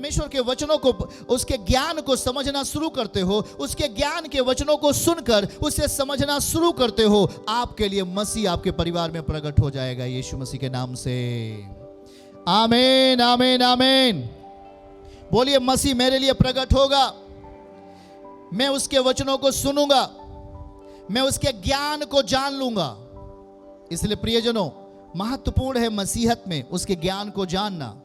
परमेश्वर के वचनों को, उसके ज्ञान को समझना शुरू करते हो, उसके ज्ञान के वचनों को सुनकर उसे समझना शुरू करते हो, आपके लिए मसीह आपके परिवार में प्रकट हो जाएगा यीशु मसीह के नाम से। आमीन आमीन आमीन। बोलिए, मसीह मेरे लिए प्रकट होगा, मैं उसके वचनों को सुनूंगा, मैं उसके ज्ञान को जान लूंगा। इसलिए प्रियजनों, महत्वपूर्ण है मसीहत में उसके ज्ञान को जानना,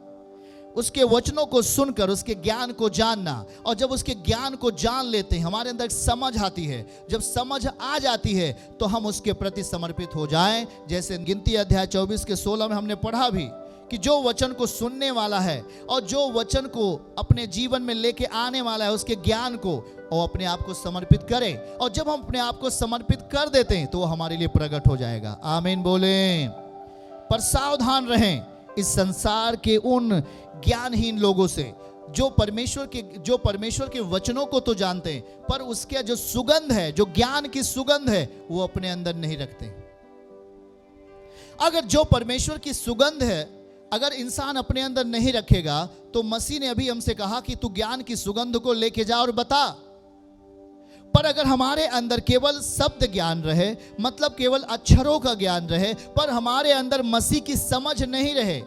उसके वचनों को सुनकर उसके ज्ञान को जानना। और जब उसके ज्ञान को जान लेते हैं, हमारे अंदर समझ आती है। जब समझ आ जाती है तो हम उसके प्रति समर्पित हो जाएं। जैसे गिनती अध्याय 24 के 16 में हमने पढ़ा भी कि जो वचन को सुनने वाला है और जो वचन को अपने जीवन में लेके आने वाला है, उसके ज्ञान को, और अपने आप को समर्पित करें। और जब हम अपने आप को समर्पित कर देते हैं तो वो हमारे लिए प्रकट हो जाएगा। आमीन बोलें। पर सावधान रहें इस संसार के उन ज्ञानहीन लोगों से जो परमेश्वर के वचनों को तो जानते हैं, पर उसके जो सुगंध है, जो ज्ञान की सुगंध है, वो अपने अंदर नहीं रखते। अगर जो परमेश्वर की सुगंध है अगर इंसान अपने अंदर नहीं रखेगा, तो मसीह ने अभी हमसे कहा कि तू ज्ञान की सुगंध को लेके जा और बता। पर अगर हमारे अंदर केवल शब्द ज्ञान रहे, मतलब केवल अक्षरों का ज्ञान रहे, पर हमारे अंदर मसीह की समझ नहीं रहे,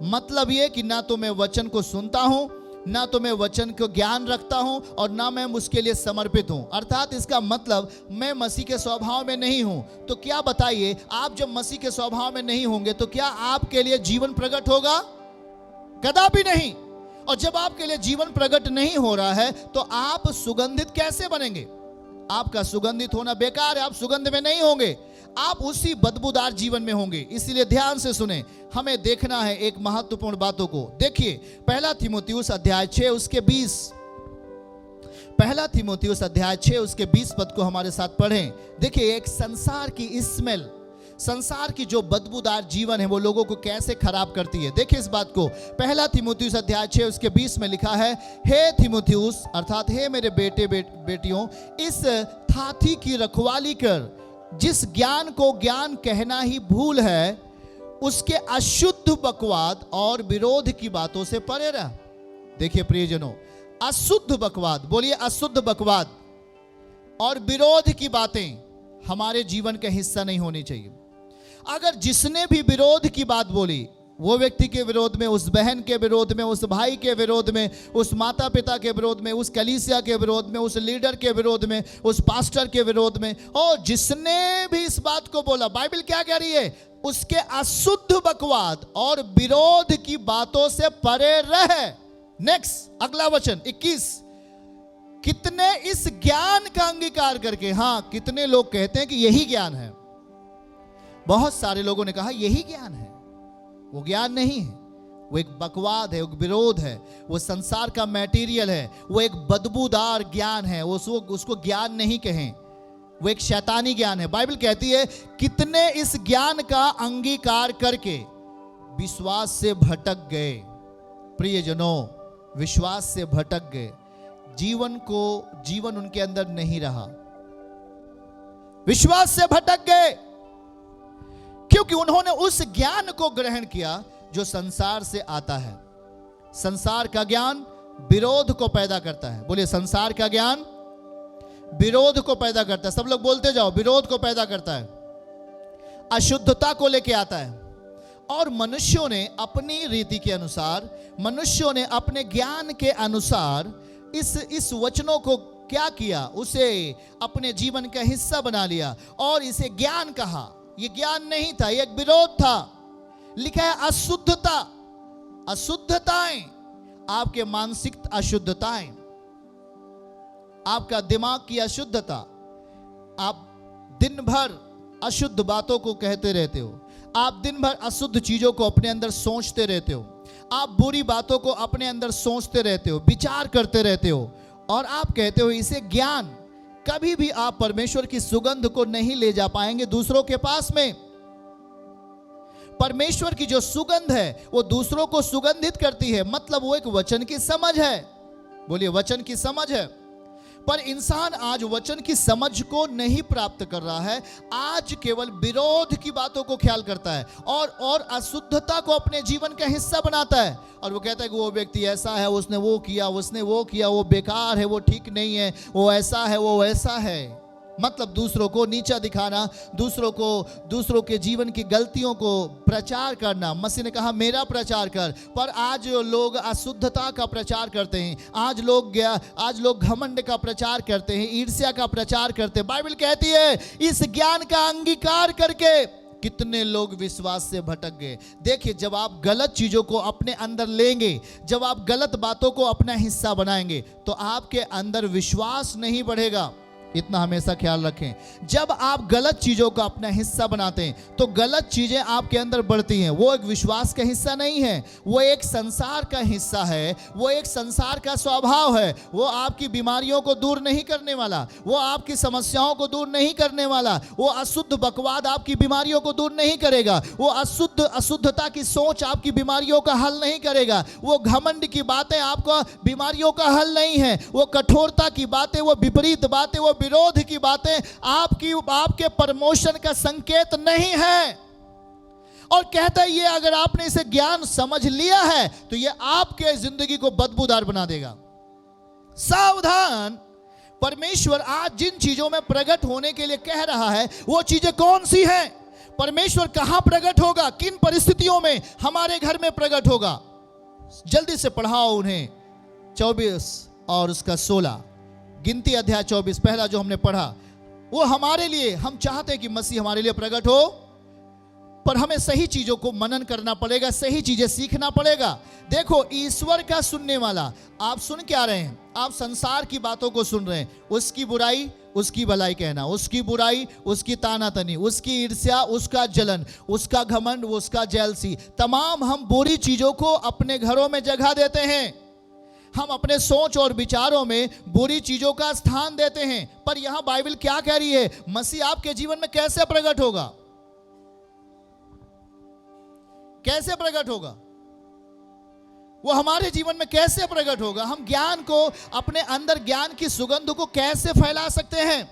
मतलब ये कि ना तो मैं वचन को सुनता हूं, ना तो मैं वचन को ज्ञान रखता हूं, और ना मैं उसके लिए समर्पित हूं, अर्थात इसका मतलब मैं मसीह के स्वभाव में नहीं हूं। तो क्या बताइए, आप जब मसीह के स्वभाव में नहीं होंगे तो क्या आपके लिए जीवन प्रकट होगा? कदापि नहीं। और जब आपके लिए जीवन प्रकट नहीं हो रहा है तो आप सुगंधित कैसे बनेंगे? आपका सुगंधित होना बेकार है, आप सुगंध में नहीं होंगे, आप उसी बदबूदार जीवन में होंगे। इसलिए ध्यान से सुने, हमें देखना है एक महत्वपूर्ण बातों को। देखिए, पहला तीमुथियुस अध्याय 6 उसके 20, पहला तीमुथियुस अध्याय 6 उसके 20 पद को हमारे साथ पढ़ें। देखिए, एक संसार की स्मेल, संसार की जो बदबूदार जीवन है वो लोगों को कैसे खराब करती है। देखिए इस बात को, पहला तीमुथियुस अध्याय 6 उसके 20 में लिखा है, हे तीमुथियुस, अर्थात हे मेरे बेटे बेटियों, इस थाती की रखवाली कर, जिस ज्ञान को ज्ञान कहना ही भूल है, उसके अशुद्ध बकवाद और विरोध की बातों से परे रह। देखिए प्रियजनों, अशुद्ध बकवाद, बोलिए अशुद्ध बकवाद और विरोध की बातें हमारे जीवन का हिस्सा नहीं होनी चाहिए। अगर जिसने भी विरोध की बात बोली, वो व्यक्ति के विरोध में, उस बहन के विरोध में, उस भाई के विरोध में, उस माता पिता के विरोध में, उस कलीसिया के विरोध में, उस लीडर के विरोध में, उस पास्टर के विरोध में, और जिसने भी इस बात को बोला, बाइबल क्या कह रही है? उसके अशुद्ध बकवाद और विरोध की बातों से परे रहे। नेक्स्ट, अगला वचन 21, कितने इस ज्ञान का अंगीकार करके, हाँ, कितने लोग कहते हैं कि यही ज्ञान है। बहुत सारे लोगों ने कहा यही ज्ञान है। वो ज्ञान नहीं है, वो एक बकवाद है, एक विरोध है, वो संसार का मटेरियल है, वो एक बदबूदार ज्ञान है, उसको ज्ञान नहीं कहें, वो एक शैतानी ज्ञान है। बाइबल कहती है, कितने इस ज्ञान का अंगीकार करके विश्वास से भटक गए। प्रियजनों, विश्वास से भटक गए, जीवन उनके अंदर नहीं रहा, विश्वास से भटक गए, क्योंकि उन्होंने उस ज्ञान को ग्रहण किया जो संसार से आता है। संसार का ज्ञान विरोध को पैदा करता है। बोलिए, संसार का ज्ञान विरोध को पैदा करता है। सब लोग बोलते जाओ, विरोध को पैदा करता है, अशुद्धता को लेके आता है। और मनुष्यों ने अपनी रीति के अनुसार, मनुष्यों ने अपने ज्ञान के अनुसार इस वचनों को क्या किया? उसे अपने जीवन का हिस्सा बना लिया और इसे ज्ञान कहा। ये ज्ञान नहीं था, ये एक विरोध था। लिखा है अशुद्धता, अशुद्धताएं, आपके मानसिक अशुद्धताएं, आपका दिमाग की अशुद्धता, आप दिन भर अशुद्ध बातों को कहते रहते हो, आप दिन भर अशुद्ध चीजों को अपने अंदर सोचते रहते हो, आप बुरी बातों को अपने अंदर सोचते रहते हो, विचार करते रहते हो, और आप कहते हो इसे ज्ञान। कभी भी आप परमेश्वर की सुगंध को नहीं ले जा पाएंगे दूसरों के पास में। परमेश्वर की जो सुगंध है वो दूसरों को सुगंधित करती है, मतलब वो एक वचन की समझ है। बोलिए, वचन की समझ है। पर इंसान आज वचन की समझ को नहीं प्राप्त कर रहा है। आज केवल विरोध की बातों को ख्याल करता है और अशुद्धता को अपने जीवन का हिस्सा बनाता है। और वो कहता है कि वो व्यक्ति ऐसा है, उसने वो किया, वो बेकार है, वो ठीक नहीं है, वो ऐसा है, वो वैसा है। मतलब दूसरों को नीचा दिखाना, दूसरों के जीवन की गलतियों को प्रचार करना। मसीह ने कहा मेरा प्रचार कर, पर आज लोग अशुद्धता का प्रचार करते हैं। आज लोग घमंड का प्रचार करते हैं, ईर्ष्या का प्रचार करते हैं। बाइबल कहती है इस ज्ञान का अंगीकार करके कितने लोग विश्वास से भटक गए। देखिए, जब आप गलत चीजों को अपने अंदर लेंगे, जब आप गलत बातों को अपना हिस्सा बनाएंगे, तो आपके अंदर विश्वास नहीं बढ़ेगा। इतना हमेशा ख्याल रखें। जब आप गलत चीजों का अपना हिस्सा बनाते हैं तो गलत चीजें आपके अंदर बढ़ती हैं। वो एक विश्वास का हिस्सा नहीं है, वो एक संसार का हिस्सा है, वो एक संसार का स्वभाव है। वो आपकी बीमारियों को दूर नहीं करने वाला, वो आपकी समस्याओं को दूर नहीं करने वाला। वो अशुद्ध बकवाद आपकी बीमारियों को दूर नहीं करेगा। वो अशुद्धता की सोच आपकी बीमारियों का हल नहीं करेगा। वो घमंड की बातें आपको बीमारियों का हल नहीं है। वो कठोरता की बातें, वो विपरीत बातें, वो विरोध की बातें आपके प्रमोशन का संकेत नहीं है। और कहता है ये अगर आपने इसे ज्ञान समझ लिया है तो ये आपके जिंदगी को बदबूदार बना देगा। सावधान, परमेश्वर आज जिन चीजों में प्रकट होने के लिए कह रहा है वो चीजें कौन सी हैं? परमेश्वर कहां प्रकट होगा, किन परिस्थितियों में हमारे घर में प्रकट होगा? जल्दी से पढ़ाओ उन्हें 24 और उसका 16, गिनती अध्याय 24 पहला जो हमने पढ़ा। वो हमारे लिए, हम चाहते हैं कि मसीह हमारे लिए प्रकट हो, पर हमें सही चीजों को मनन करना पड़ेगा, सही चीजें सीखना पड़ेगा। देखो, ईश्वर का सुनने वाला, आप सुन क्या रहे हैं? आप संसार की बातों को सुन रहे हैं। उसकी बुराई उसकी भलाई कहना, उसकी बुराई उसकी तानातनी, उसकी ईर्ष्या उसका जलन, उसका घमंड उसका जेलसी, तमाम हम बुरी चीजों को अपने घरों में जगह देते हैं। हम अपने सोच और विचारों में बुरी चीजों का स्थान देते हैं। पर यहां बाइबल क्या कह रही है? मसीह आपके जीवन में कैसे प्रकट होगा? कैसे प्रकट होगा? वो हमारे जीवन में कैसे प्रकट होगा? हम ज्ञान को, अपने अंदर ज्ञान की सुगंध को कैसे फैला सकते हैं?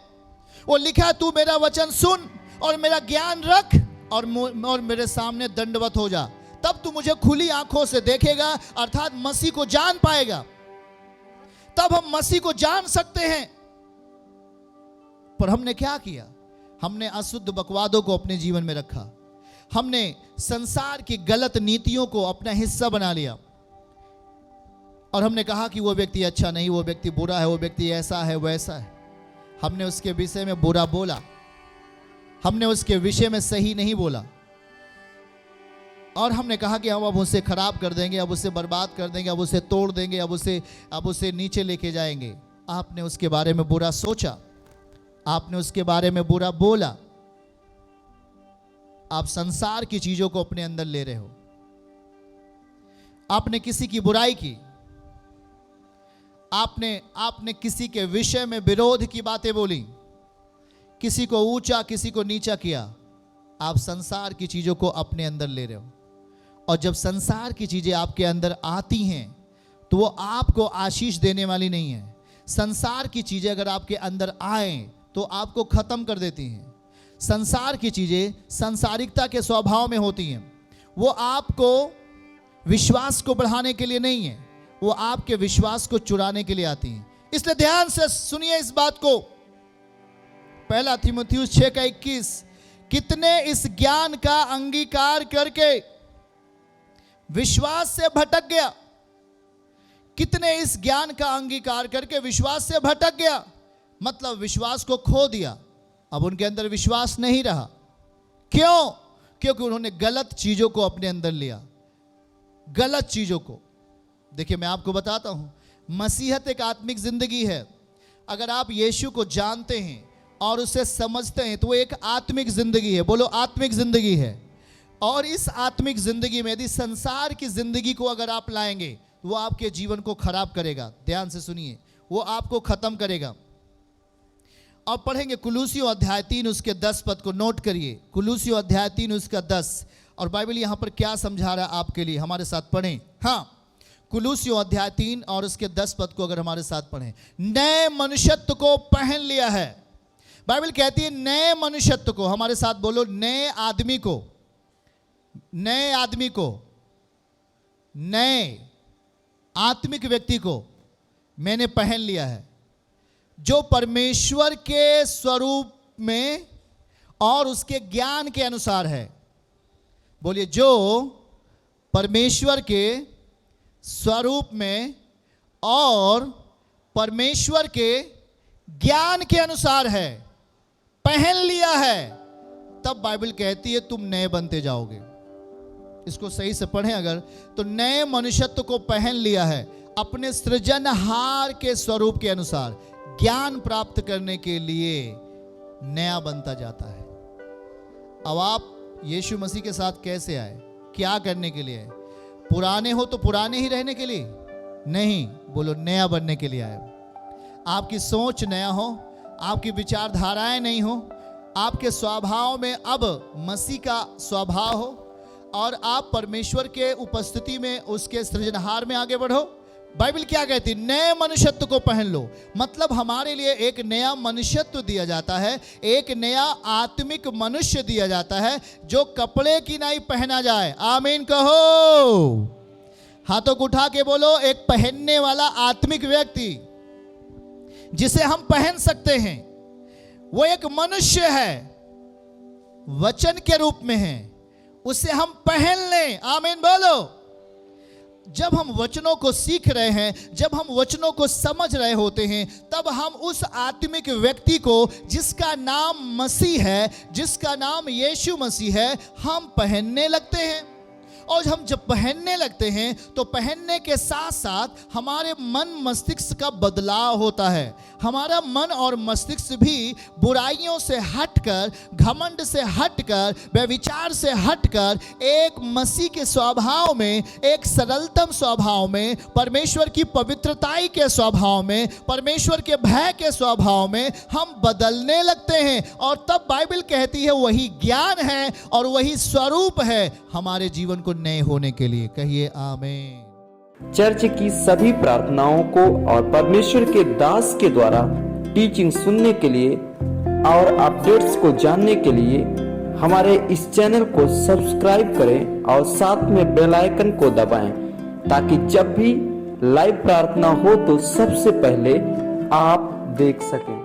वो लिखा, तू मेरा वचन सुन और मेरा ज्ञान रख और मेरे सामने दंडवत हो जा, तब तू मुझे खुली आंखों से देखेगा, अर्थात मसीह को जान पाएगा। तब हम मसीह को जान सकते हैं। पर हमने क्या किया? हमने अशुद्ध बकवादों को अपने जीवन में रखा। हमने संसार की गलत नीतियों को अपना हिस्सा बना लिया और हमने कहा कि वो व्यक्ति अच्छा नहीं, वो व्यक्ति बुरा है, वो व्यक्ति ऐसा है, वैसा है। हमने उसके विषय में बुरा बोला, हमने उसके विषय में सही नहीं बोला और हमने कहा कि हम अब उसे खराब कर देंगे, अब उसे बर्बाद कर देंगे, अब उसे तोड़ देंगे, अब उसे नीचे लेके जाएंगे। आपने उसके बारे में बुरा सोचा, आपने उसके बारे में बुरा बोला। आप संसार की चीजों को अपने अंदर ले रहे हो। आपने किसी की बुराई की, आपने किसी के विषय में विरोध की बातें बोली, किसी को ऊंचा किसी को नीचा किया। आप संसार की चीजों को अपने अंदर ले रहे हो और जब संसार की चीजें आपके अंदर आती हैं तो वो आपको आशीष देने वाली नहीं है। संसार की चीजें अगर आपके अंदर आए तो आपको खत्म कर देती हैं। संसार की चीजें सांसारिकता के स्वभाव में होती हैं। वो आपको विश्वास को बढ़ाने के लिए नहीं है, वो आपके विश्वास को चुराने के लिए आती हैं। इसलिए ध्यान से सुनिए इस बात को। पहला तीमुथियुस 6:21, कितने इस ज्ञान का अंगीकार करके विश्वास से भटक गया। कितने इस ज्ञान का अंगीकार करके विश्वास से भटक गया, मतलब विश्वास को खो दिया। अब उनके अंदर विश्वास नहीं रहा। क्यों? क्योंकि उन्होंने गलत चीजों को अपने अंदर लिया, गलत चीजों को। देखिए, मैं आपको बताता हूं, मसीहत एक आत्मिक जिंदगी है। अगर आप यीशु को जानते हैं और उसे समझते हैं तो वो एक आत्मिक जिंदगी है। बोलो, आत्मिक जिंदगी है। और इस आत्मिक जिंदगी में यदि संसार की जिंदगी को अगर आप लाएंगे तो वो आपके जीवन को खराब करेगा। ध्यान से सुनिए, वो आपको खत्म करेगा। और पढ़ेंगे कुलूसियों अध्याय 3 उसके 10 पद को नोट करिए। कुलूसियों अध्याय 3 उसका 10। और बाइबल यहां पर क्या समझा रहा है आपके लिए, हमारे साथ पढ़ें। हाँ, कुलूसियों अध्याय 3 और उसके 10 पद को अगर हमारे साथ पढ़ें, नए मनुष्यत्व को पहन लिया है। बाइबल कहती है नए मनुष्यत्व को, हमारे साथ बोलो, नए आदमी को, नए आदमी को, नए आत्मिक व्यक्ति को मैंने पहन लिया है, जो परमेश्वर के स्वरूप में और उसके ज्ञान के अनुसार है। बोलिए, जो परमेश्वर के स्वरूप में और परमेश्वर के ज्ञान के अनुसार है, पहन लिया है। तब बाइबल कहती है तुम नए बनते जाओगे। इसको सही से पढ़ें अगर, तो नए मनुष्यत्व को पहन लिया है अपने सृजनहार के स्वरूप के अनुसार, ज्ञान प्राप्त करने के लिए नया बनता जाता है। अब आप यीशु मसीह के साथ कैसे आए, क्या करने के लिए आए? पुराने हो तो पुराने ही रहने के लिए नहीं, बोलो नया बनने के लिए आए। आपकी सोच नया हो, आपकी विचारधाराएं नहीं हो, आपके स्वभाव में अब मसीह का स्वभाव हो और आप परमेश्वर के उपस्थिति में उसके सृजनहार में आगे बढ़ो। बाइबल क्या कहती है? नए मनुष्यत्व को पहन लो। मतलब हमारे लिए एक नया मनुष्यत्व दिया जाता है, एक नया आत्मिक मनुष्य दिया जाता है जो कपड़े की नहीं पहना जाए। आमीन कहो। हाथों को उठा के बोलो, एक पहनने वाला आत्मिक व्यक्ति जिसे हम पहन सकते हैं, वो एक मनुष्य है, वचन के रूप में है, उसे हम पहन लें। आमीन बोलो। जब हम वचनों को सीख रहे हैं, जब हम वचनों को समझ रहे होते हैं, तब हम उस आत्मिक व्यक्ति को जिसका नाम मसीह है, जिसका नाम यीशु मसीह है, हम पहनने लगते हैं। और हम जब पहनने लगते हैं तो पहनने के साथ साथ हमारे मन मस्तिष्क का बदलाव होता है। हमारा मन और मस्तिष्क भी बुराइयों से हटकर, घमंड से हटकर, व्यभिचार से हटकर एक मसीह के स्वभाव में, एक सरलतम स्वभाव में, परमेश्वर की पवित्रताई के स्वभाव में, परमेश्वर के भय के स्वभाव में हम बदलने लगते हैं। और तब बाइबल कहती है वही ज्ञान है और वही स्वरूप है हमारे जीवन को नए होने के लिए। कहिए आमीन। चर्च की सभी प्रार्थनाओं को और परमेश्वर के दास के द्वारा टीचिंग सुनने के लिए और अपडेट्स को जानने के लिए हमारे इस चैनल को सब्सक्राइब करें और साथ में बेल आइकन को दबाएं, ताकि जब भी लाइव प्रार्थना हो तो सबसे पहले आप देख सकें।